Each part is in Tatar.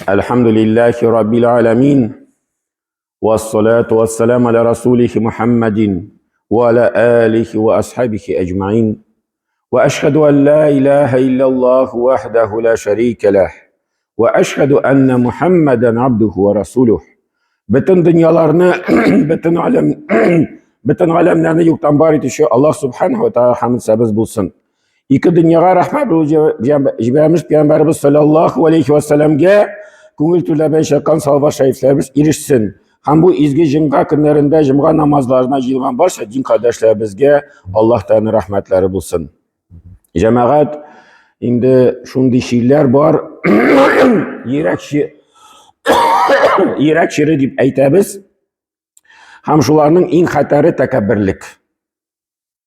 الحمد لله رب العالمين والصلاة والسلام على رسوله محمد وعلى آله وأصحابه أجمعين وأشهد أن لا إله إلا الله وحده لا شريك له وأشهد أن محمدا عبده ورسوله. Bütün dünyalarını, bütün alemlerini yoktan var etişi Allah Subhanahu ve Teala hamd sebebiz bulsun. İki dünyaya rahmet bulacağımız Peygamberimiz sallallahu aleyhi ve sellem'e көңіл түләбен шаққан салва шәрифләрбіз иришсін. Һәм бу изге җомга көннәрендә җомга намазларына җыелган барча дин кардәшләребезгә Аллаһ Тәгалә рәхмәтләре булсын. Җәмәгать, инде шундый ширләр бар, йөрәк шире дип әйтәбез. Һәм шуларның иң хәтәре тәкәбберлек.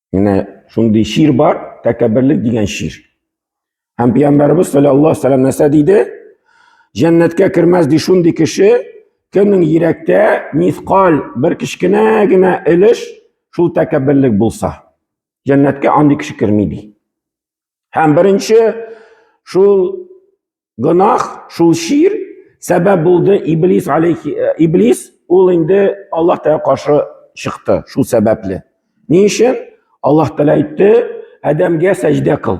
Менә шундый шир бар, тәкәбберлек дигән шир. Һәм Пәйгамбәрбез саллаллаһу алейһи ва сәлләм нәрсә диде? Cennetkə kirməz di şundi kişi, kimin yürekte mithqal bir kişkine gine iliş, şul tekebbürlük bulsa. Cennetkə andi kişi kirmidi. Hem birinci, şul günah, şul şir, sebep buldu İblis, ol indi Allah Teala karşı çıktı, şul sebeple. Niçin? Allah Teala etti, Adem'e secde kıl.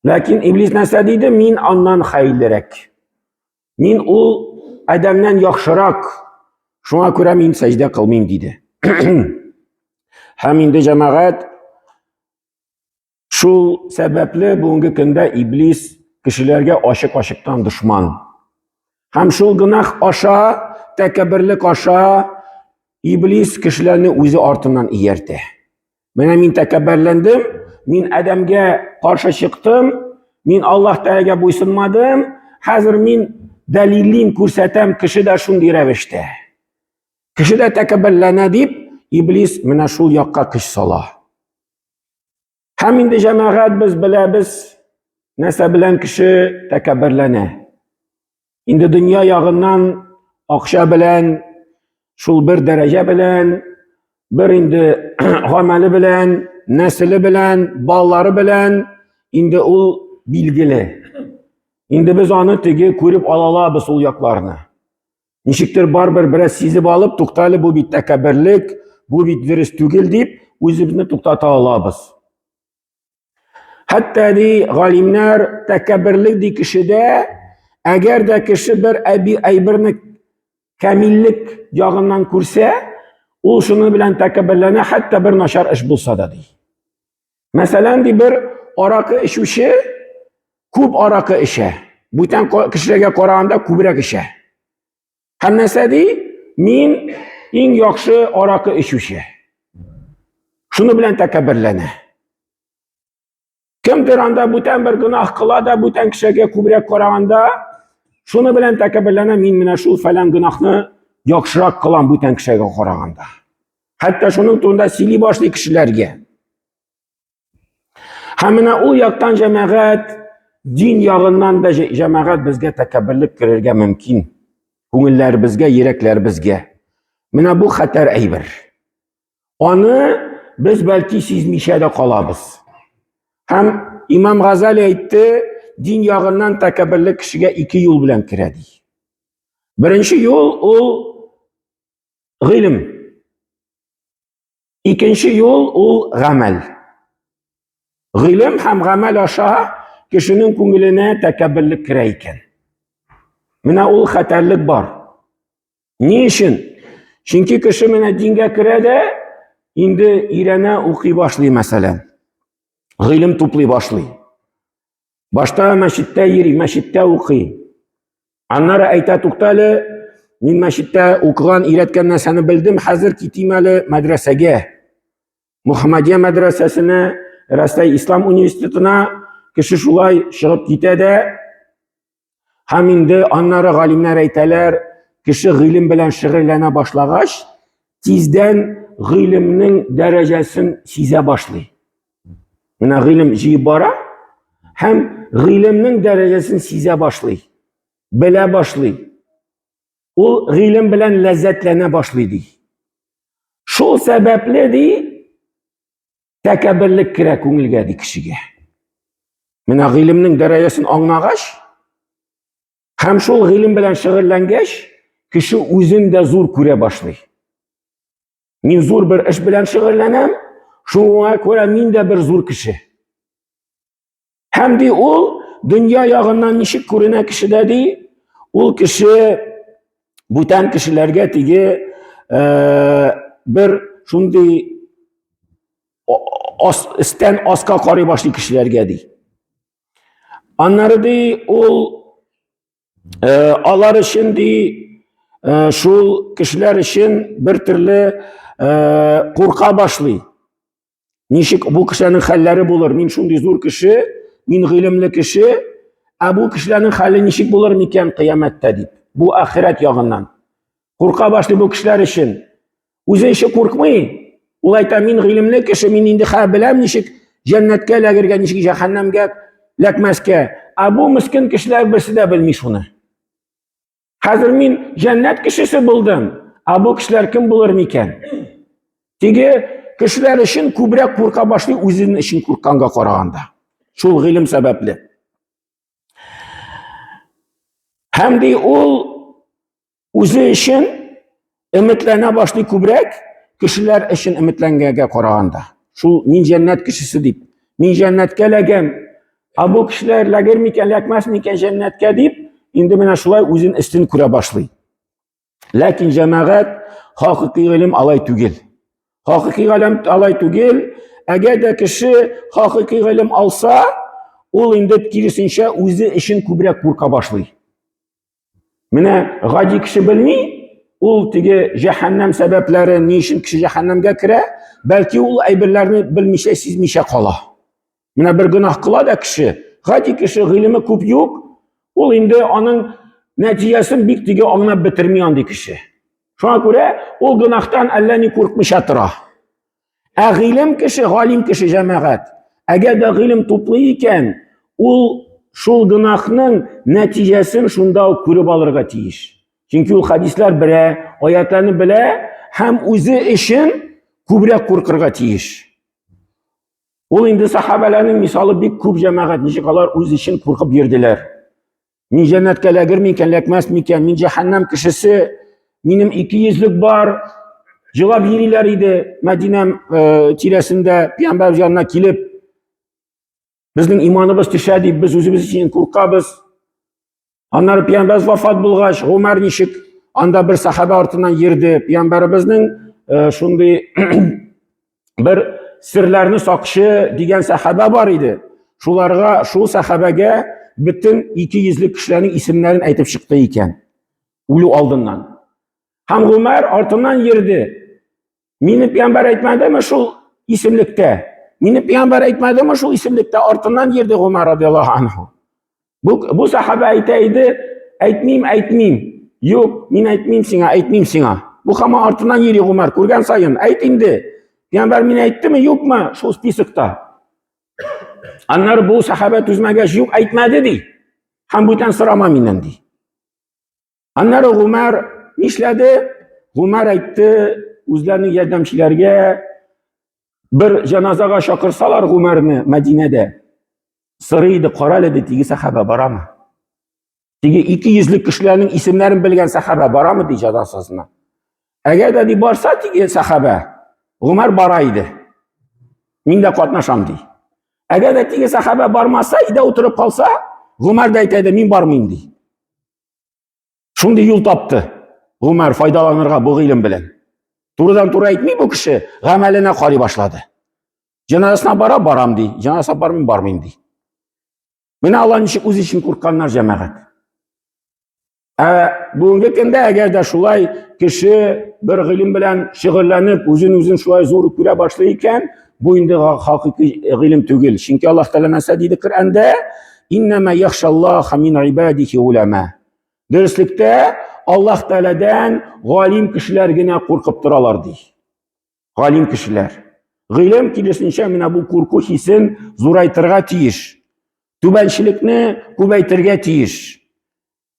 Lakin İblis nəsə dedi? Min ondan xeyirlirek. Min ol Adem'den yaxşırak, şuna göre min secde kılmayayım dedi. Hem indi cemaat, şu sebeple bugünkü günde İblis kişilerge aşıktan düşman. Hem şu günah aşağı, tekebbürlük aşağı, İblis kişilerini özü ardından iyerdi. Ben min tekebbürlendim, min Adem'e karşı çıktım, min Allah Teala'ya buysunmadım, hazır min delilin kursetem kişi de şunday rəvişdə. Kişi de tekebbürlənə deyib, İblis mənə şul yakka kış sala. Hem indi cəmaət biz biləbiz, nəsə bilən kişi tekebbürlənə. İndi dünya yağından akşa bilən, şul bir derece bilən, bir indi ameli bilən, nesili bilən, balları bilən, indi ol bilgili. İndi biz onu tegi körüp alalabız ol yaklarını. Nişiktir barber biraz sizib alıp tuqtalı bu bit tekebbürlük, bu bit virüs tügil deyip özümüzü tuqtata alabız. Hatta di galimler tekebbürlük di kişide eğer de kişi bir aybirini kamillik yağından kursa, o şunu bilen tekebbürlene hatta bir naşar iş bulsa da di. Mesela di bir arakı işuşi, küp arakı işe. Bütün kişilerge Kur'an'da kübrek işe. Hem nese di? Min en yakşı arakı işuşi. Şunu bilen tekebbürlene. Kimdir anda bütün bir günah kıla da bütün kişilerge kübrek Kur'an'da şunu bilen tekebbürlene min mine şul falan günahını yakşırak kılan bütün kişilerge Kur'an'da. Hatta şunun tuğunda sili başlı kişilerge. Hemine o yaktan cemaat din yağından da cemaat bizge tekebbürlük girerge mümkün. Көңілләр bizge, yürekler bizge. Mine bu xatar aybir. Onu biz belki sizmişe de kalabız. Hem İmam Gazali aytdı, din yağından tekebbürlük kişiye iki yol bilen kiredi. Birinci yol o ilim. İkinci yol o gamel. İlim hem gamel aşağı kişinin көңіліне tekebbürlük kireyken. Mine ol xatarlık var. Niçin? Çünkü kişi mine dinge kirede, indi irene okuy başlıyor mesela. İlim topluy başlıyor. Başta meşitte yeri, meşitte okuy. Anlara ayta tuqtalı, min meşitte okuyan, iretken nesini bildim, hazır kitimeli medresege. Muhammediye medresesine, Rastay İslam Üniversitetine kişi şulay çıkıp gitede, hem indi anlara galimler aytalar, kişi ilim bilen şiirlene başlagaç, tizden ilimnin derecesini size başlıyor. Mine ilim jibara, hem ilimnin derecesini size başlıyor. Bile başlıyor. O ilim bilen lezzetlene başlıyor. Şu sebeple de tekebbürlük kire көңілге di kişiye. Mine ilimnin derecesini anlagaç, Hem şol ilim bilen şığırlangeç, kişi özün de zor küre başlay. Min zor bir iş bilen şığırlanam, şuna göre min de bir zor kişi. Hem de ol, dünya yağından nişik kuruna kişi dedi, ol kişi, bütün kişilerge tigi, bir şundi isten aska karı başlı kişilerge di. Anları di, ol, alar şimdi, şu kişiler için bir türlü korka başlı. Nişik bu kişinin halleri bulur. Min şundi zor kişi, min ilimli kişi, bu kişilerin hali nişik bulur miken kıyamette deyip. Bu ahiret yağından. Korka başlı bu kişiler için. O'zi işi korkmayı. Ulayta min ilimli kişi, min indi bilem nişik cennetke lagirge, nişik cehennemge lekmeske. Bu miskin kişiler birisi de bilmiş onu. Hazır min cennet kişisi buldum. Bu kişiler kim bulur miken? Tigi kişiler için kübrek korka başlı o'zinin için korkanga qaraganda. Şul ilim sebepli. Hem de ol o'zi için ümitlene başlı kübrek kişiler için ümitlengenge qaraganda. Şul min cennet kişisi deyip, min cennetke legem. Bu kişiler lagir miken, lekmez miken cennetke deyip, indi mena şulay o'zinin istini kure başlı. Lakin cemaat hakiki ilim alay tugil. Hakiki ilim alay tugil. Eğer de kişi hakiki ilim alsa, ol indi kirisince o'zi için kübrek korka başlı. Mine gadi kişi bilmi, ol tigi cehennem sebepleri niçin kişi cehennemge kire, belki ol aybirlerini bilmişe, sizmişe kala. Mine bir günah kıla da kişi, gadi kişi ilimi küp yok, ol indi onun neticesini bir tigi anına bitirmeyen di kişi. Şuna göre o günahtan Allah'ını korkmuş etra. İlim kişi, galim kişi cemaat. Eğer de ilim topluyken, ol şul günahının neticesini şunda körüp alırga tiyiş. Çünkü o hadisler bile, ayetlerini bile hem o'zi için kübrek korkırga tiyiş. Ol indi sahabelerin misalı bir küp cemaat nişikalar o'zi için korkup yerdiler. Min cennetke lagir miken, lekmez miken, min cehennem kişisi, minim 200'lük var, cevap yeriler idi Medinem çilesinde Peygamber yanına gelip, bizning imanımız düşedi, biz özümüz için korkabız. Anlar Peygamber vafat bulgaç, Ömer nişik, anda bir sahabe artından yerdi. Peygamberimizning şundi bir sirlerini sakışı diyen sahabe var idi. Şularga, şu sahabege bütün 200'lük kişilerin isimlerini aytıp çıktı iken. Ulu aldından. Hem Ömer artından yerdi. Mini Peygamber aytmadı mı şu isimlikte? Mini Peygamber aytmadı mı şu isimlikte? Artından yerdi Ömer radıyallahu anhu. Bu sahabe aytaydı, aytmayım. Yok, min aytmayım sana. Bu ama artından yeri Ömer, kurgan sayın, ayt indi. Peygamber min aytdı mı, yok mu? Şu spisikta. Anlar bu sahabe tüzmegeç, yok aytmadı di. Hem buten sırama minen di. Anlar Ömer nişledi? Ömer aytdı, o'zlarining yordamchilarga bir janozaga chaqirsalar Ömerni Madinada. Siriydi, qoralidi, tigi sahaba borami? Tigi 200'lik kishilarning ismlarini bilgan sahaba borami di janozasina? Agar dedi borsa tigi sahaba, Ömer boraydi. Menda qatnasham di. Agar da tigi sahaba bormasa, ida o'tirib qolsa, Ömer de aytadi, men bormayman di. Shunday yo'l topdi. Ömer foydalanırga bu ilim bilen. To'g'ridan to'g'ri aytmay bu kishi g'amalini qoriy boshladi. Janozasina boram di, janozasiga bormayman di. Mana Allohning ishi o'zi uchun qo'rqqanlar jamoat. Bugungi kunda agarda shulay kishi bir ilim bilan shug'ullanib, o'zini shulay zo'r ko'ra boshlayotgan, bu endi haqiqiy ilim tugil. Chunki Alloh taolo nasa deydi Qur'onda, "Innama yaxshalloha min ibadihi ulama." Derslikda Allah Teala'dan galim kişilergine korkup duralar dey. Galim kişiler. Ilim kilisince mina bu korku hisin zoraytırga tiyiş. Tübençilikni kubeytirge tiyiş.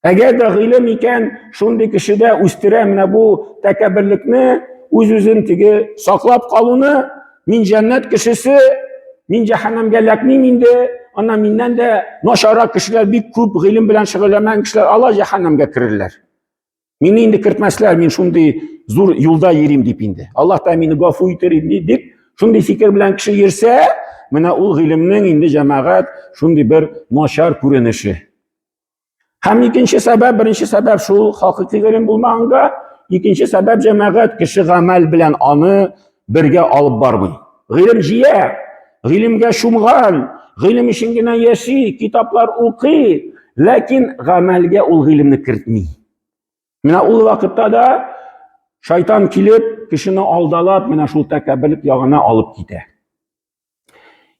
Eğer de ilim iken şundi kişide üstüre mina bu tekebirlikni özün tigi saklap kalını min cennet kişisi min cehennem gelekmiyim indi. Ana mindan da noshara kişiler bik ko'p ilim bilan shug'ullangan kişiler Allah jahannamga kirirlar. Meni endi kiritmaslar, men shunday zo'r yo'lda yurim deb endi. Alloh da meni g'afur etir deb shunday fikr bilan kishi yursa, mana u ilmning endi jamoat shunday bir noshar ko'rinishi. Ham ikkinchi sabab, birinchi sabab shu haqiqiy ilm bo'lmaganga, ikkinchi sabab jamoat kishi amal bilan oni birga olib bormay. Ilm jiya, ilmga shumg'al, ilm ishingina yashi, kitoblar o'qiy, lekin amalga ul ilmni kiritmay. Mana u vaqtda da shayton kelib, kishini aldalab, mana shu takabbirlik yog'ina olib ketadi.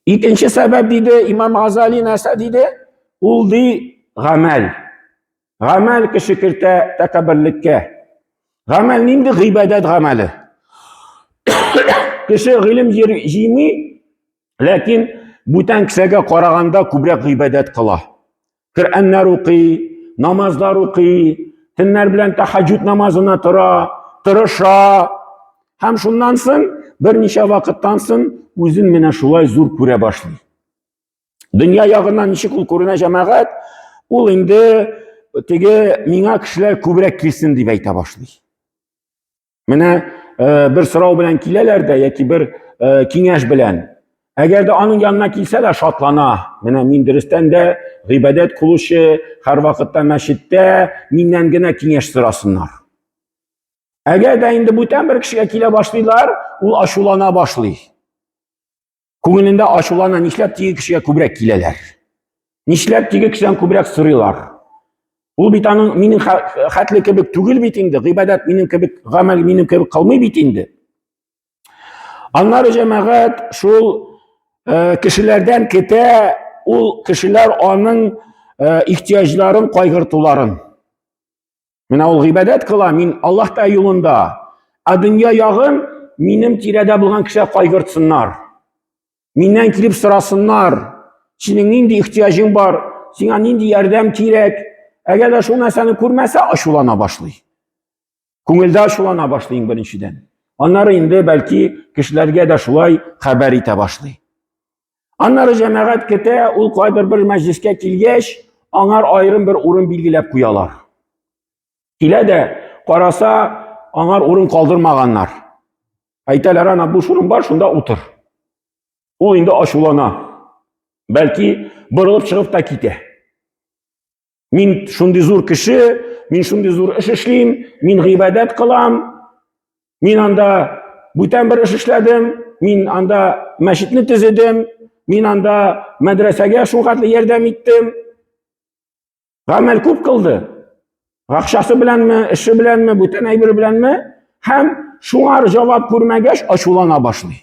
İkinci sebep dedi İmam Gazali nasa dedi, uldi gamel. Gamel kişi kirte tekabbürlükke. Gamel neydi? Gıybedet gameli. Kişi ilim jimi, lakin bütün kişiye qaraganda kubrak gıybedet kıla. Kur'anlar okuy, namazlar okuy, tinler bilen tahajjud namazına tırışa. Hem şundan so'ng bir necha vaqtdan so'ng o'zini mana shulay zo'r ko'ra boshlaydi. Dunyo yog'idan nechik ul ko'rina jamoat, ul endi tege menga kishilar ko'proq kelsin deb ayta boshlaydi. Mana bir so'rov bilan kelalarda yoki bir kengash bilan agarda uning yoniga kelsalar shotlana. Mana men darsda g'ibodat qilishi, har vaqtda masjidda mendangina kengash so'rasinlar. Agar da endi butun bir kishiga kela boshlaydilar, u ashulana boshlaydi. Ko'nglida ashulana nishlab tegi kishiga ko'proq kelalar. Nishlab tegi kishidan ko'proq so'raylar. U bitaning mening xatli kebik tugil bitindi, g'ibodat mening kebik, amal mening kebik qilmay bitindi. Anlar jamoat shul kishilardan keta, u kishilar onun ehtiyojlarini qayg'irtularin. Mana ul g'ibodat qila, men Alloh ta yo'lida, dunyo yog'in mening tirada bo'lgan kishilar qayg'irtsinlar. Mendan kelib so'rasinlar, sening nindi ehtiyojing bor, senga nindi yordam kerak. Agar shu narsani ko'rmasa, ashulana boshlaydi. Ko'ngilda ashulana boshlaydi birinchidan. Onları endi balki kishilarga da shulay xabar eta boshlaydi. Onları jamoat keta, ul qaydir bir majlisga kelgach, onlar ayrim bir o'rin belgilab qo'yalar. Keladi, qarasa, onlar o'rin qoldirmaganlar. Aytalar, ana bu o'rin bor, shunda o'tir. U endi ashulana. Balki burilib chiqib ta ketadi. Men shunday zo'r kishi, men shunday zo'r ish ishlayman, men g'ibodat qilam. Men anda butun bir ish ishladim, men anda masjidni tuzdim, men anda madrasaga shu qadar yordam etdim. Amal ko'p qildi. G'aqshasi bilanmi, ishi bilanmi, butun aybiri bilanmi, ham shunga javob ko'rmagach ashulana boshlaydi.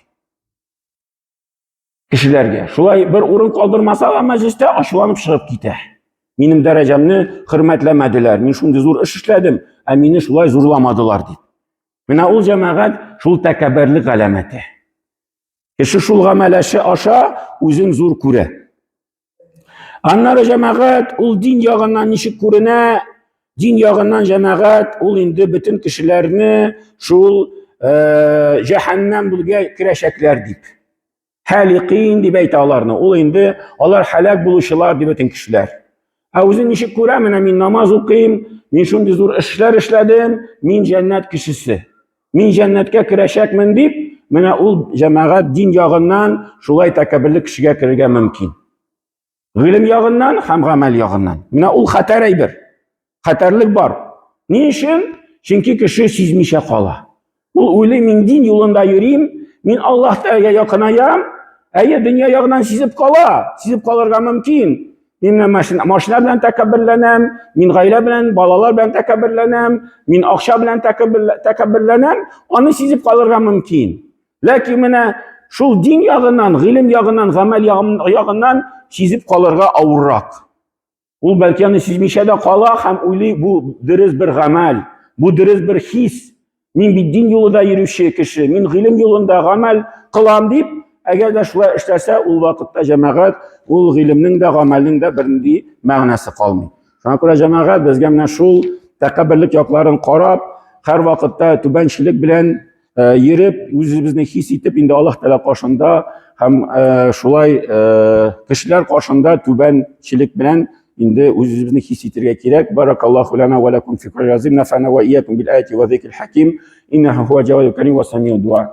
Kishilarga shulay bir o'rin qoldirmasa, majlisda ashulanib chiqib ketadi. Mening darajamni hurmatlamadilar. Men shunday zo'r ish ishladim, meni shulay zo'rlamadilar deb. Mana u jamoat shul takabbirlik alamati. Kishi shul amalashi osha o'zin zo'r ko'ra. Annar jamoat ul din yog'idan nishib ko'rina, din yog'idan jamoat ul endi butun kishilarni shul jahannam bulga kirashaklar deb. Haliqin deb aytalarni. Ul endi ular halak bo'lishlar deb butun kishilar. O'zin nishib ko'ra, mana men namoz o'qiyim, men shunday zo'r ishlar ishladim, men jannat kishisi. Men jannatga kirashakman deb, mana ul jamoat din yog'idan shulay takabbirli kishiga kirgan mumkin. Ilm yog'idan ham amal yog'idan. Mana ul xatar bir. Xatarlik bor. Ne uchun? Chunki kishi sezmisha qola. Ul o'ylaydi, men din yo'lida yurim, men Allohga yaqinayam, dunyo yog'idan sezib qolarga mumkin. Men mashina bilan takabbirlanam, men g'ayla bilan, bolalar bilan takabbirlanam, men aqsha bilan takabbirlanam, uni sezib qolarga mumkin. Lekin mana shul din yog'idan, ilm yog'idan, amal yog'idan sezib qolarga avurroq. U balki uni sezmishada qola ham o'ylaydi, bu diriz bir amal, bu diriz bir his. Men bir din yo'lida yuruvchi kishi, men ilm yo'lida amal qilam deb agarda shulay ishlasa, u vaqtda jamoat u ilmning da amalning da birinday ma'nosi qolmaydi. Shunga ko'ra jamoat bizga mana shu takabbirlik yoqlarini qarab, har vaqtda tubanchilik bilan йөреп, үзебезне хис итеп, инде Аллаһ Тәала каршында һәм шулай кешеләр каршында түбәнчелек белән инде үзебезне хис итәргә кирәк. Баракаллаху лана ва лакум фи кулли азим, нафана ва iyyakum bil ayati wa dhikril hakim, innahu huwa jawadul karim wa sami'ud du'a.